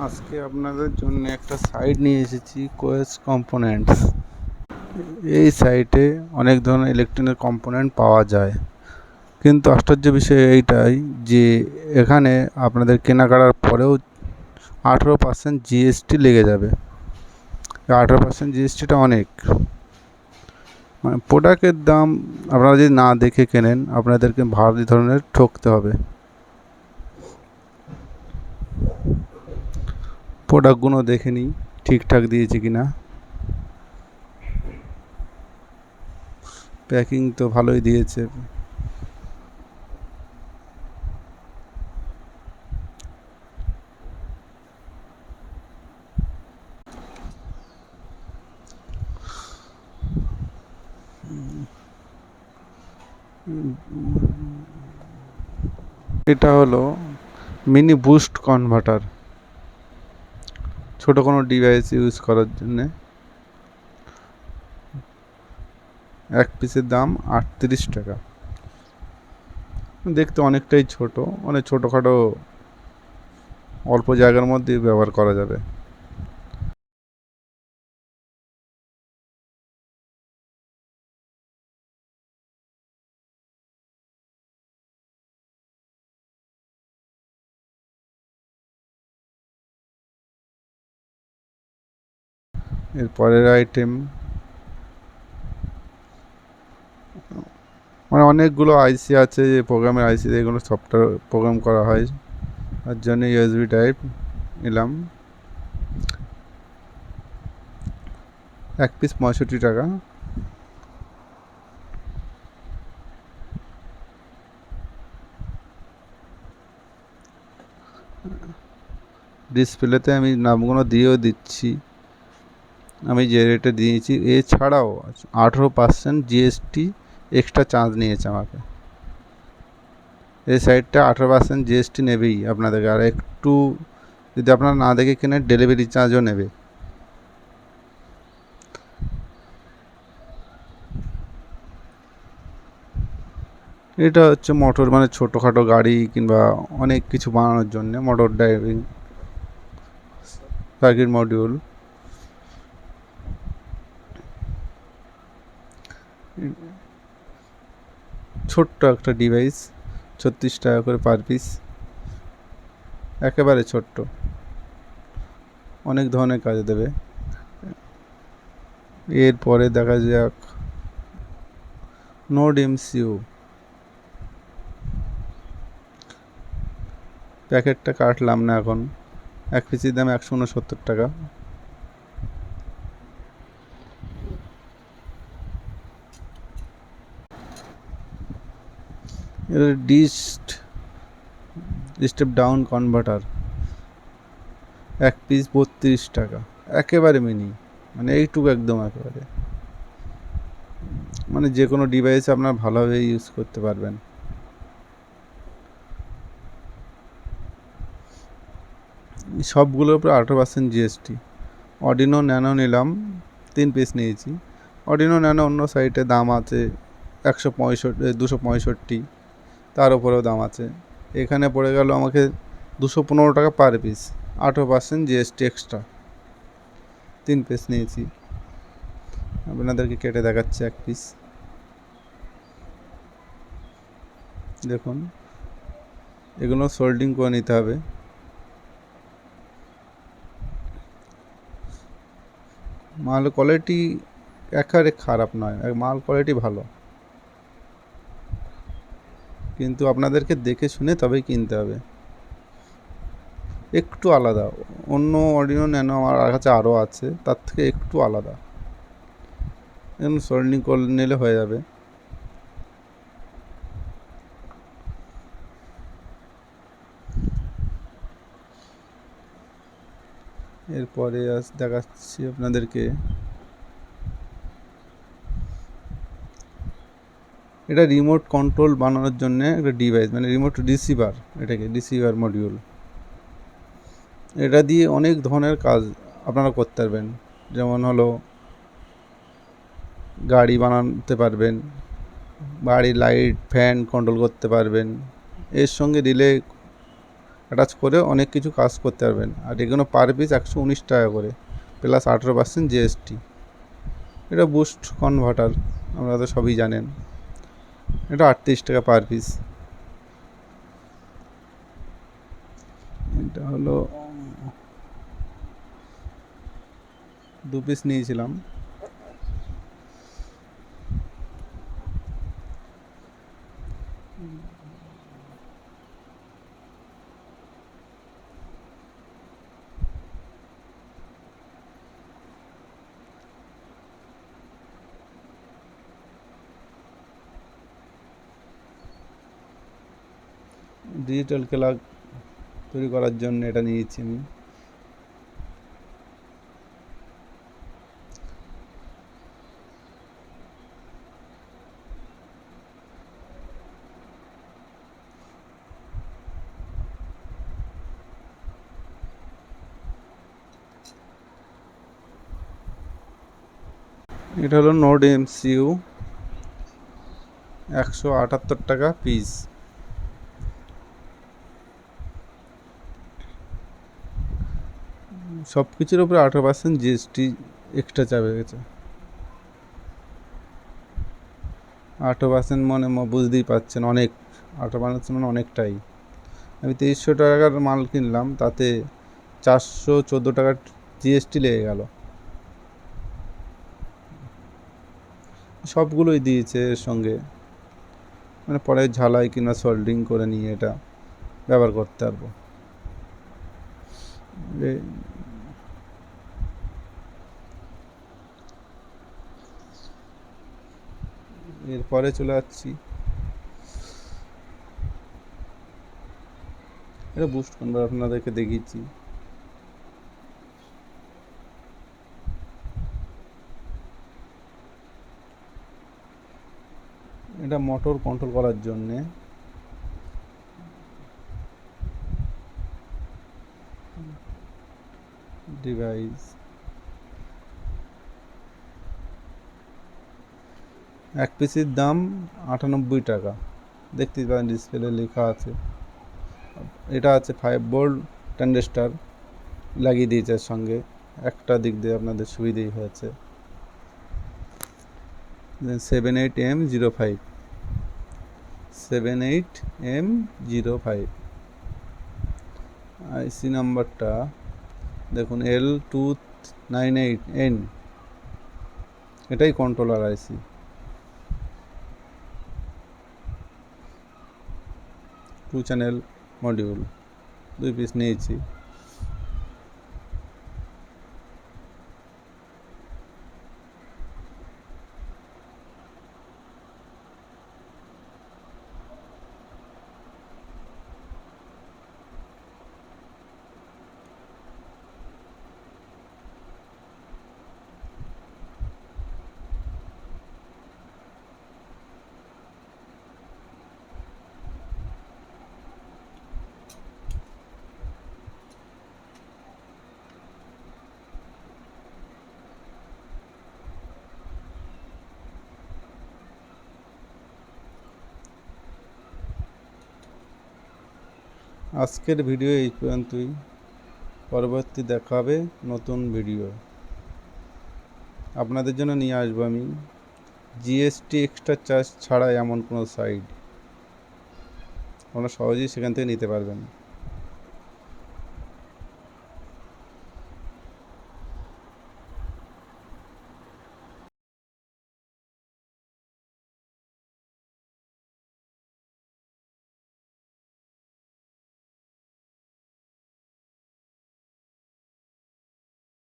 আজকে আপনাদের জন্য একটা সাইট নিয়ে এসেছি, কোয়েস কম্পোনেন্টস। এই সাইটে অনেক ধরনের ইলেকট্রনিক কম্পোনেন্ট পাওয়া যায়, কিন্তু আশ্চর্য বিষয় এইটাই যে এখানে আপনাদের কেনাকাটার পরেও 18% জিএসটি লেগে যাবে। 18% জিএসটিটা অনেক, মানে প্রোডাক্টের দাম আপনারা যদি না দেখে কেনেন আপনাদেরকে ভারী ধরনের ঠকতে হবে। প্রোডাক্টগুলো দেখে নিই ঠিকঠাক দিয়েছে কিনা। প্যাকিং তো ভালোই দিয়েছে। এটা হলো মিনি বুস্ট কনভার্টার, ছোট কোনো ডিভাইস ইউজ করার জন্যে। এক পিসের দাম 38 টাকা। দেখতে অনেকটাই ছোট, অনেক ছোটোখাটো অল্প জায়গার মধ্যে ব্যবহার করা যাবে। এর পরের আইটেম, মানে অনেকগুলো আইসি আছে, যে প্রোগ্রামের আইসি এগুলো সফটওয়্যার প্রোগ্রাম করা হয়, তার জন্য ইউএসবি টাইপ নিলাম। এক পিস 65 টাকা। ডিসপ্লেতে আমি নামগুলো দিয়েও দিচ্ছি, আমি যে রেটে দিয়েছি। এছাড়াও 18% জিএসটি এক্সট্রা চার্জ নিয়েছে আমাকে। এই সাইটটা 18% জিএসটি নেবেই আপনাদেরকে, আর একটু যদি আপনারা না দেখে কেনেন ডেলিভারি চার্জও নেবে। এটা হচ্ছে মোটর, মানে ছোটোখাটো গাড়ি কিংবা অনেক কিছু বানানোর জন্য মোটর ড্রাইভিং সার্কিট মডিউল। ছোট্ট একটা ডিভাইস, 36 টাকা করে পার পিস, একেবারে ছোট্ট, অনেক ধরনের কাজে দেবে। এরপরে দেখা যাক নোড এমসিইউ। প্যাকেটটা কাটলাম না এখন। এক পিসের দাম 169 টাকা। এর স্টেপ ডাউন কনভার্টার, এক পিস 32 টাকা, একেবারে মিনি, মানে এইটুকু একদম একেবারে, মানে যে কোনো ডিভাইসে আপনার ভালোভাবে ইউজ করতে পারবেন। সবগুলোর উপরে 18% জিএসটি। অডিনো ন্যানো নিলাম, 3 পিস নিয়েছি। অডিনো ন্যানো অন্য সাইটে দাম আছে 265, তার উপরেও দাম আছে। এখানে পড়ে গেল আমাকে 215 টাকা per piece, 18% GST extra. 3 piece নিয়েছি, আপনাদেরকে কেটে দেখাচ্ছে এক পিস। দেখুন, এগুলো সোল্ডিং করে নিতে হবে। মাল কোয়ালিটি একেবারে খারাপ নয়, মাল কোয়ালিটি ভালো, কিন্তু আপনাদেরকে দেখে শুনে তবেই কিনতে হবে। একটু আলাদা, অন্য অডিও ন্যানো আমার কাছে আরও আছে, তার থেকে একটু আলাদা। এমন সোল্ডিং করে নিলে হয়ে যাবে। এরপরে দেখাচ্ছি আপনাদেরকে, এটা রিমোট কন্ট্রোল বানানোর জন্য একটা ডিভাইস, মানে রিমোট রিসিভার, এটাকে রিসিভার মডিউল। এটা দিয়ে অনেক ধরনের কাজ আপনারা করতে পারবেন, যেমন হলো গাড়ি বানাতে পারবেন, বাড়ির লাইট ফ্যান কন্ট্রোল করতে পারবেন। এর সঙ্গে রিলে অ্যাটাচ করে অনেক কিছু কাজ করতে পারবেন। আর এগুলো পার পিস 119 টাকা করে, প্লাস 18% জিএসটি। এটা বুস্ট কনভার্টার, আপনারা তো সবই জানেন। এটা 38 টাকা পার পিস। এটা হলো 2 পিস নিয়েছিলাম। ডিজিটাল ক্লক তৈরি করার জন্য এটা নিয়েছি আমি। এটা হলো নোড এমসিইউ, 178 টাকা পিস। সব কিছুর উপরে 18% জিএসটি এক্সট্রা চাপ হয়ে গেছে। 18% মানে বুঝতেই পারছেন, অনেক। 18% মানে অনেকটাই। আমি 2300 টাকার মাল কিনলাম, তাতে 414 টাকার জিএসটি লেগে গেল। সবগুলোই দিয়েছে এর সঙ্গে, মানে পরে ঝালাই কিংবা সোল্ডিং করে নিয়ে এটা ব্যবহার করতে পারবো। এরপরে চলে যাচ্ছি, এটা বুস্ট কনভার্টার আপনাদেরকে দেখিয়েছি। এটা মোটর কন্ট্রোল করার জন্যে। ডিভাইস, এক পিসের দাম 98 টাকা, দেখতেই পারেন ডিসপ্লে লেখা আছে। এটা আছে 5 ভোল্ট ট্রানজিস্টার লাগিয়ে দিয়েছে এর সঙ্গে, একটা দিক দিয়ে আপনাদের সুবিধেই হয়েছে। 78M05, 78M05 আইসি নাম্বারটা দেখুন, L298N, এটাই কন্ট্রোলার আইসি। 2 চ্যানেল মডিউল, 2 পিস নিয়েছি। আজকের ভিডিও এই পর্যন্তই, পরবর্তী দেখা হবে নতুন ভিডিও। আপনাদের জন্য নিয়ে আসবো আমি জিএসটি এক্সট্রা চার্জ ছাড়া এমন কোনো সাইট, আপনারা সহজেই সেখান থেকে নিতে পারবেন।